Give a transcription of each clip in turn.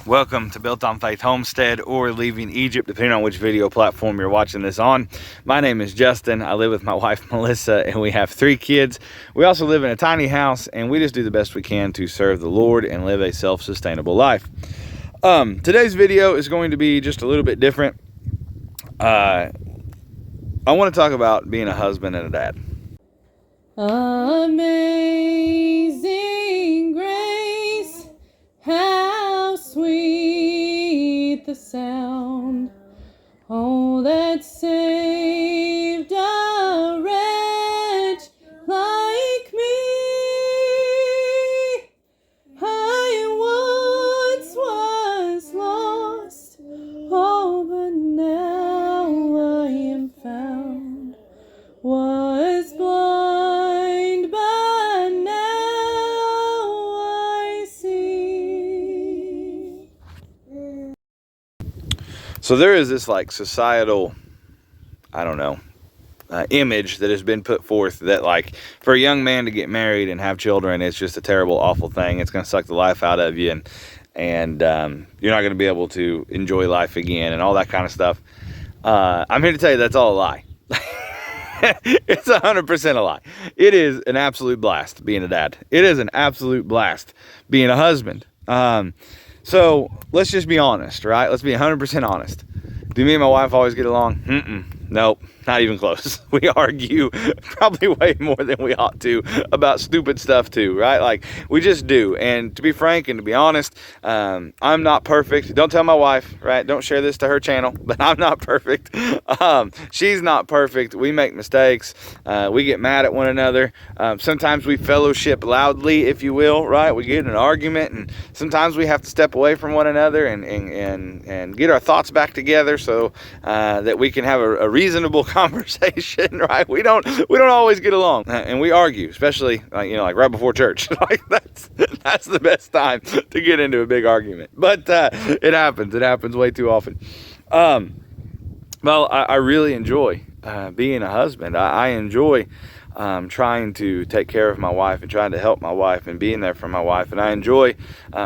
Welcome to Built on Faith Homestead or Leaving Egypt, depending on which video platform you're watching this on. My name is Justin. I live with my wife, Melissa, and we have 3 kids. We also live in a tiny house, and we just do the best we can to serve the Lord and live a self-sustainable life. Today's video is going to be just a little bit different. I want to talk about being a husband and a dad. Amazing grace, how sweet the sound, oh, that saved a wretch like me. I once was lost, oh, but now I am found. Was blind, but now I see. So there is this like societal, I don't know, image that has been put forth that like for a young man to get married and have children, it's just a terrible, awful thing. It's going to suck the life out of you, and you're not going to be able to enjoy life again and all that kind of stuff. I'm here to tell you that's all a lie. It's 100% a lie. It is an absolute blast being a dad. It is an absolute blast being a husband. So let's just be honest, right? Let's be 100% honest. Do me and my wife always get along? Nope, not even close. We argue probably way more than we ought to about stupid stuff too, right? Like we just do. And to be frank and to be honest, I'm not perfect. Don't tell my wife, right? Don't share this to her channel, but I'm not perfect. She's not perfect. We make mistakes. We get mad at one another. Sometimes we fellowship loudly, if you will, right? We get in an argument, and sometimes we have to step away from one another and get our thoughts back together so that we can have a reasonable conversation, right? We don't always get along, and we argue, especially like right before church. Like that's the best time to get into a big argument. But it happens way too often. Well, I really enjoy being a husband. I enjoy trying to take care of my wife and trying to help my wife and being there for my wife. And I enjoy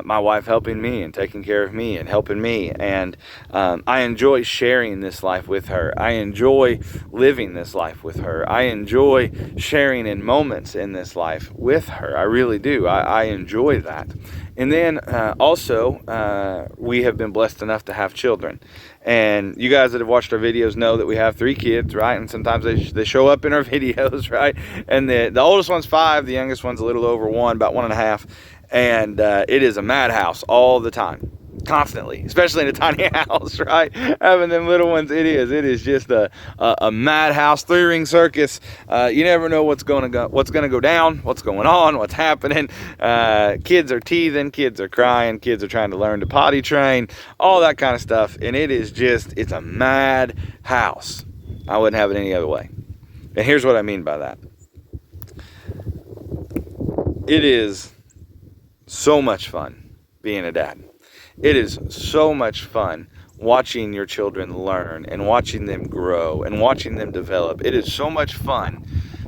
my wife helping me and taking care of me and helping me. And I enjoy sharing this life with her. I enjoy living this life with her. I enjoy sharing in moments in this life with her. I really do. I enjoy that. And then also, we have been blessed enough to have children. And you guys that have watched our videos know that we have 3 kids, right? And sometimes they show up in our videos, right? And the oldest one's 5, the youngest one's a little over 1, about 1.5. And it is a madhouse all the time, constantly, especially in a tiny house, right? Having them little ones, it is just a madhouse, 3-ring circus. You never know what's going to go down, what's going on, what's happening. Kids are teething, kids are crying, kids are trying to learn to potty train, all that kind of stuff. And it's a mad house. I wouldn't have it any other way. And here's what I mean by that. It is so much fun being a dad. It is so much fun watching your children learn and watching them grow and watching them develop. It is so much fun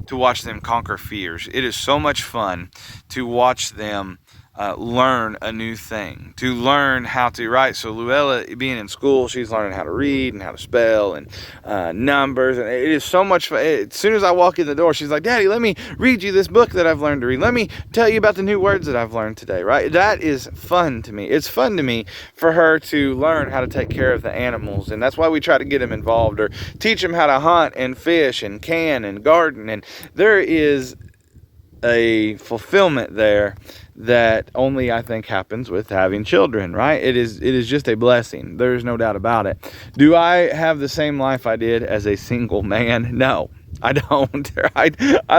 to watch them conquer fears. It is so much fun to watch them learn a new thing, to learn how to write. So Luella, being in school, she's learning how to read and how to spell and numbers, and it is so much fun. As soon as I walk in the door, she's like, "Daddy, let me read you this book that I've learned to read. Let me tell you about the new words that I've learned today," right? That is fun to me. It's fun to me for her to learn how to take care of the animals, and that's why we try to get them involved or teach them how to hunt and fish and can and garden. And there is a fulfillment there that only I think happens with having children, right? It is just a blessing. There's no doubt about it. Do I have the same life I did as a single man? No. I don't. I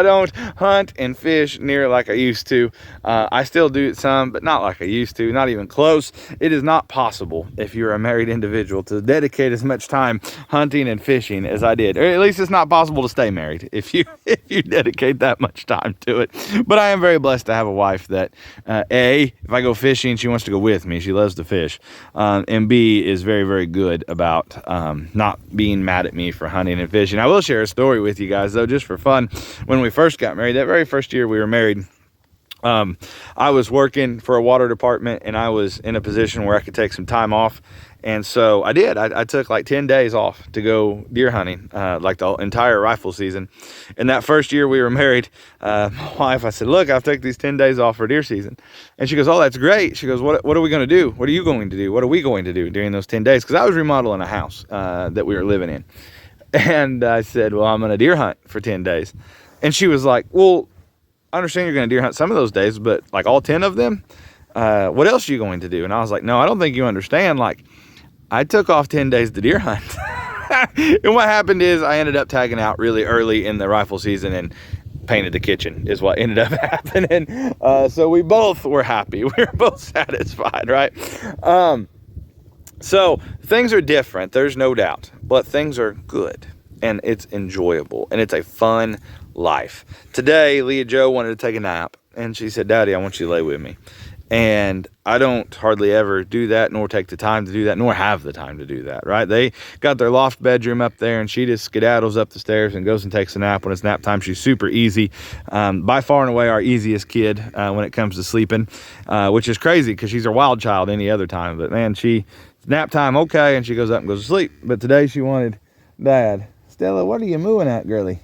don't hunt and fish near like I used to. I still do it some, but not like I used to, not even close. It is not possible if you're a married individual to dedicate as much time hunting and fishing as I did. Or at least it's not possible to stay married if you dedicate that much time to it. But I am very blessed to have a wife that, A, if I go fishing, she wants to go with me. She loves to fish. And B, is very, very good about not being mad at me for hunting and fishing. I will share a story with you guys, though, just for fun. When we first got married, that very first year we were married, I was working for a water department, and I was in a position where I could take some time off. And so I did. I took like 10 days off to go deer hunting, like the entire rifle season. And that first year we were married, my wife, I said, look, I've taken these 10 days off for deer season. And she goes, oh, that's great. She goes, what are we going to do? What are you going to do? What are we going to do during those 10 days? Because I was remodeling a house that we were living in. And I said, well, I'm going to deer hunt for 10 days. And she was like, well, I understand you're going to deer hunt some of those days, but like all 10 of them, what else are you going to do? And I was like, no, I don't think you understand. Like, I took off 10 days to deer hunt. And what happened is I ended up tagging out really early in the rifle season and painted the kitchen is what ended up happening. So we both were happy. We were both satisfied, right? So things are different, there's no doubt, but things are good and it's enjoyable and it's a fun life. Today, Leah Joe wanted to take a nap and she said, Daddy, I want you to lay with me. And I don't hardly ever do that, nor take the time to do that, nor have the time to do that, right? They got their loft bedroom up there, and she just skedaddles up the stairs and goes and takes a nap when it's nap time. She's super easy. By far and away our easiest kid when it comes to sleeping, which is crazy because she's a wild child any other time. But, man, it's nap time, okay, and she goes up and goes to sleep. But today she wanted Dad. Stella, what are you mooing at, girly?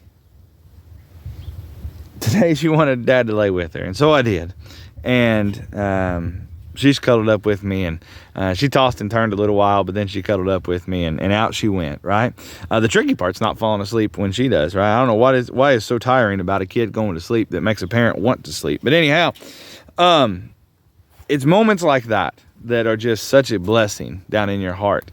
Today she wanted Dad to lay with her, and so I did. And she's cuddled up with me, and she tossed and turned a little while, but then she cuddled up with me, and out she went, right? The tricky part's not falling asleep when she does, right? I don't know why it's so tiring about a kid going to sleep that makes a parent want to sleep. But anyhow, it's moments like that are just such a blessing down in your heart.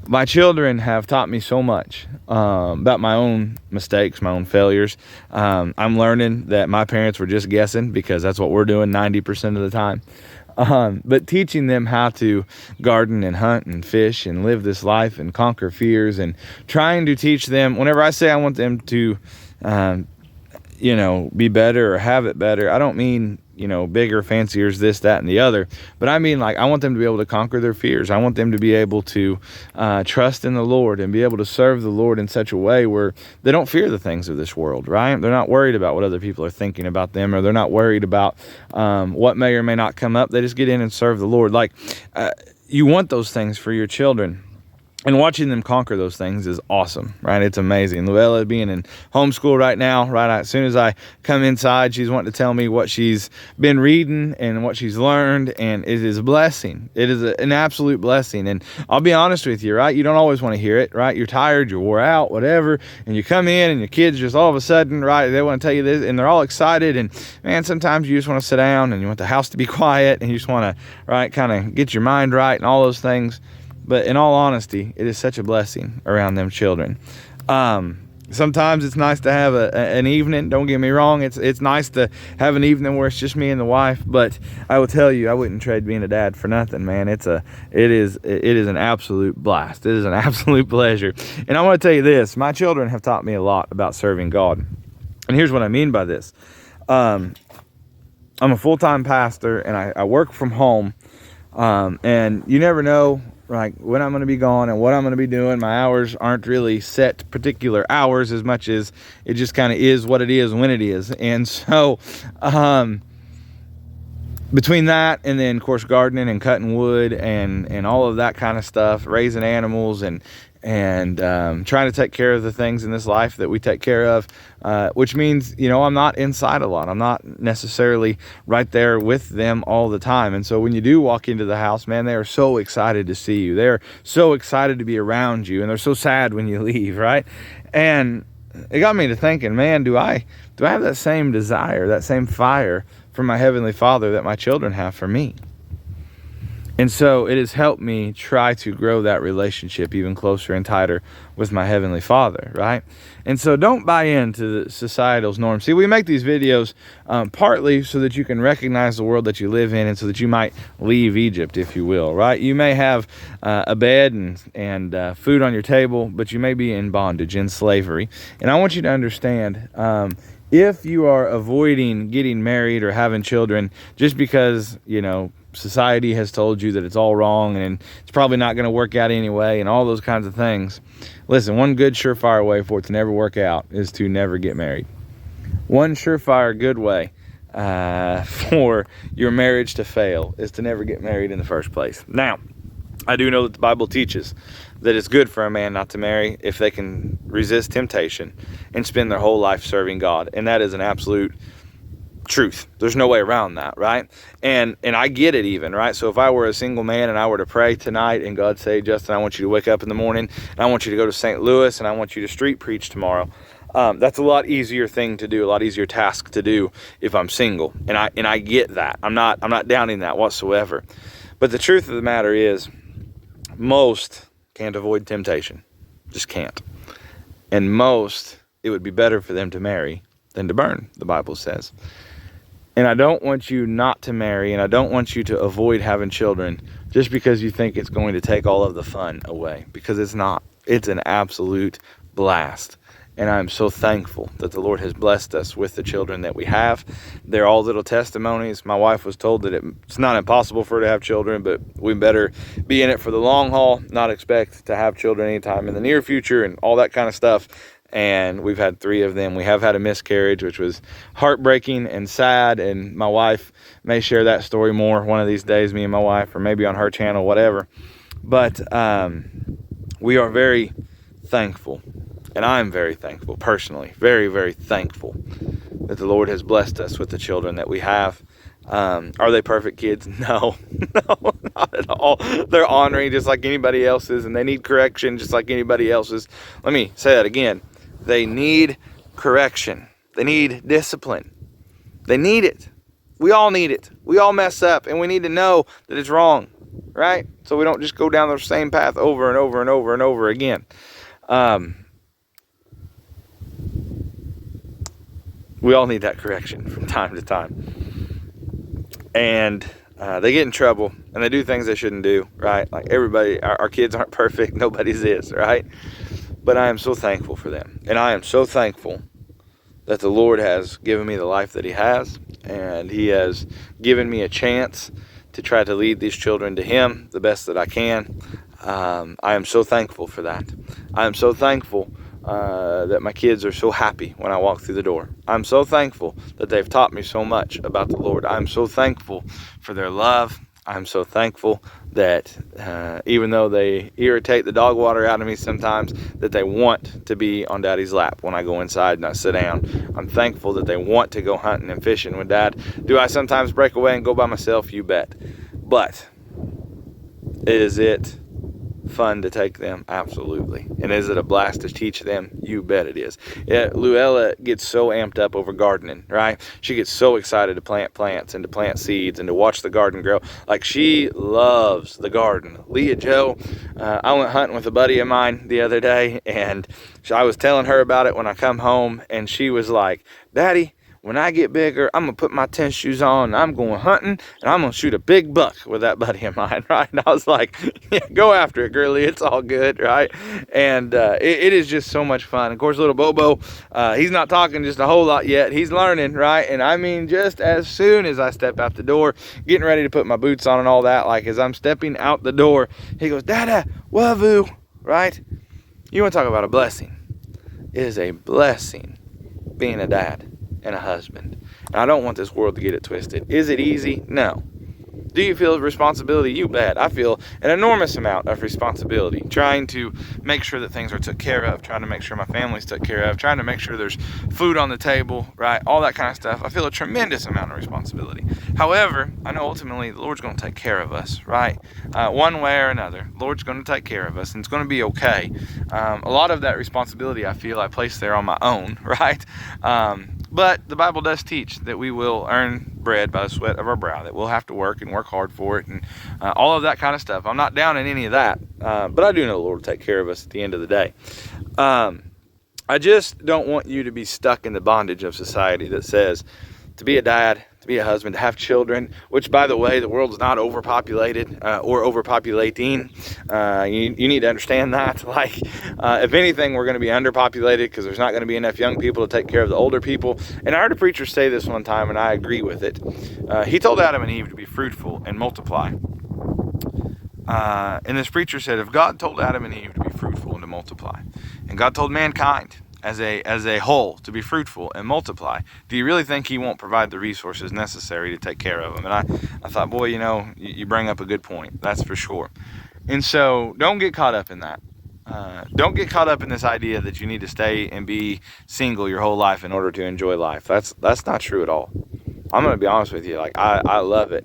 My children have taught me so much about my own mistakes, my own failures. I'm learning that my parents were just guessing because that's what we're doing 90% of the time. But teaching them how to garden and hunt and fish and live this life and conquer fears, and trying to teach them, whenever I say I want them to, be better or have it better, I don't mean, bigger, fancier, this, that, and the other. But I mean, like, I want them to be able to conquer their fears. I want them to be able to trust in the Lord and be able to serve the Lord in such a way where they don't fear the things of this world, right? They're not worried about what other people are thinking about them, or they're not worried about what may or may not come up. They just get in and serve the Lord. Like, you want those things for your children. And watching them conquer those things is awesome, right? It's amazing. Luella being in homeschool right now, right? As soon as I come inside, she's wanting to tell me what she's been reading and what she's learned, and it is a blessing. It is an absolute blessing. And I'll be honest with you, right? You don't always want to hear it, right? You're tired, you're wore out, whatever, and you come in and your kids just all of a sudden, right, they want to tell you this, and they're all excited, and man, sometimes you just want to sit down and you want the house to be quiet, and you just want to, right, kind of get your mind right and all those things. But in all honesty, it is such a blessing around them children. Sometimes it's nice to have an evening. Don't get me wrong. It's nice to have an evening where it's just me and the wife. But I will tell you, I wouldn't trade being a dad for nothing, man. It is an absolute blast. It is an absolute pleasure. And I want to tell you this: my children have taught me a lot about serving God. And here's what I mean by this: I'm a full-time pastor, and I work from home. And you never know, like, when I'm going to be gone and what I'm going to be doing. My hours aren't really set particular hours as much as it just kind of is what it is when it is. And so, between that and then, of course, gardening and cutting wood and all of that kind of stuff, raising animals and trying to take care of the things in this life that we take care of, which means, I'm not inside a lot. I'm not necessarily right there with them all the time. And so when you do walk into the house, man, they are so excited to see you. They're so excited to be around you, and they're so sad when you leave, right? And it got me to thinking, man, do I have that same desire, that same fire for my Heavenly Father that my children have for me? And so it has helped me try to grow that relationship even closer and tighter with my Heavenly Father, right? And so don't buy into the societal norms. See, we make these videos partly so that you can recognize the world that you live in, and so that you might leave Egypt, if you will, right? You may have a bed and food on your table, but you may be in bondage, in slavery. And I want you to understand, if you are avoiding getting married or having children just because, society has told you that it's all wrong and it's probably not going to work out anyway and all those kinds of things. Listen, one good surefire way for it to never work out is to never get married. One surefire good way for your marriage to fail is to never get married in the first place. Now, I do know that the Bible teaches that it's good for a man not to marry if they can resist temptation and spend their whole life serving God. And that is an absolute truth. There's no way around that, right? And I get it even, right? So if I were a single man and I were to pray tonight and God say, Justin, I want you to wake up in the morning and I want you to go to St. Louis and I want you to street preach tomorrow. That's a lot easier thing to do, a lot easier task to do if I'm single. And I get that. I'm not downing that whatsoever. But the truth of the matter is, most can't avoid temptation. Just can't. And most, it would be better for them to marry than to burn, the Bible says. And I don't want you not to marry, and I don't want you to avoid having children just because you think it's going to take all of the fun away, because it's not. It's an absolute blast. And I'm so thankful that the Lord has blessed us with the children that we have. They're all little testimonies. My wife was told that it's not impossible for her to have children, but we better be in it for the long haul, not expect to have children anytime in the near future and all that kind of stuff. And we've had 3 of them. We have had a miscarriage, which was heartbreaking and sad. And my wife may share that story more one of these days, me and my wife, or maybe on her channel, whatever. But we are very thankful. And I'm very thankful, personally, very, very thankful that the Lord has blessed us with the children that we have. Are they perfect kids? No, no, not at all. They're honoring just like anybody else's, and they need correction just like anybody else's. Let me say that again. They need correction. They need discipline. They need it. We all need it. We all mess up, and we need to know that it's wrong, right? So we don't just go down the same path over and over and over and over again. We all need that correction from time to time. And they get in trouble and they do things they shouldn't do, right? Like everybody, our kids aren't perfect. Nobody's is, right? But I am so thankful for them. And I am so thankful that the Lord has given me the life that He has. And He has given me a chance to try to lead these children to Him the best that I can. I am so thankful for that. I am so thankful that my kids are so happy when I walk through the door. I'm so thankful that they've taught me so much about the Lord. I'm so thankful for their love. I'm so thankful that even though they irritate the dog water out of me sometimes, that they want to be on Daddy's lap when I go inside and I sit down. I'm thankful that they want to go hunting and fishing with Dad. Do I sometimes break away and go by myself? You bet. But is it fun to take them? Absolutely. And is it a blast to teach them? You bet it is. Yeah, Luella gets so amped up over gardening, right? She gets so excited to plant plants and to plant seeds and to watch the garden grow. Like, she loves the garden. Leah Joe, I went hunting with a buddy of mine the other day, and I was telling her about it when I come home, and she was like, Daddy, when I get bigger, I'm going to put my tennis shoes on, and I'm going hunting, and I'm going to shoot a big buck with that buddy of mine, right? And I was like, yeah, go after it, girlie. It's all good, right? And it is just so much fun. Of course, little Bobo, he's not talking just a whole lot yet. He's learning, right? And I mean, just as soon as I step out the door, getting ready to put my boots on and all that, like as I'm stepping out the door, he goes, Dada, wavoo, right? You want to talk about a blessing. It is a blessing being a dad and a husband. And I don't want this world to get it twisted. Is it easy? No. Do you feel responsibility? You bet. I feel an enormous amount of responsibility, trying to make sure that things are took care of, trying to make sure my family's took care of, trying to make sure there's food on the table, right? All that kind of stuff. I feel a tremendous amount of responsibility. However, I know ultimately the Lord's going to take care of us, right? One way or another, the Lord's going to take care of us, and it's going to be okay. A lot of that responsibility I feel I place there on my own, right? But the Bible does teach that we will earn bread by the sweat of our brow, that we'll have to work and work hard for it, and all of that kind of stuff. I'm not down in any of that, but I do know the Lord will take care of us at the end of the day. I just don't want you to be stuck in the bondage of society that says to be a dad, to be a husband, to have children, which, by the way, the world's not overpopulated or overpopulating. You need to understand that. Like, if anything, we're going to be underpopulated because there's not going to be enough young people to take care of the older people. And I heard a preacher say this one time, and I agree with it. He told Adam and Eve to be fruitful and multiply. And this preacher said, if God told Adam and Eve to be fruitful and to multiply, and God told mankind, as a whole to be fruitful and multiply, do you really think he won't provide the resources necessary to take care of them? And I thought, boy, you bring up a good point. That's for sure. And so don't get caught up in that. Don't get caught up in this idea that you need to stay and be single your whole life in order to enjoy life. That's not true at all. I'm going to be honest with you. Like, I love it.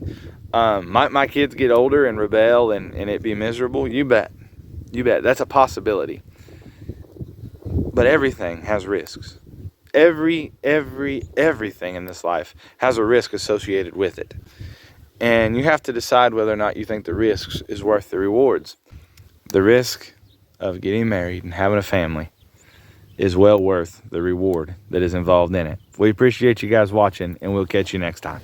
Might my kids get older and rebel and it be miserable? You bet. That's a possibility. But everything has risks. Everything in this life has a risk associated with it. And you have to decide whether or not you think the risks is worth the rewards. The risk of getting married and having a family is well worth the reward that is involved in it. We appreciate you guys watching, and we'll catch you next time.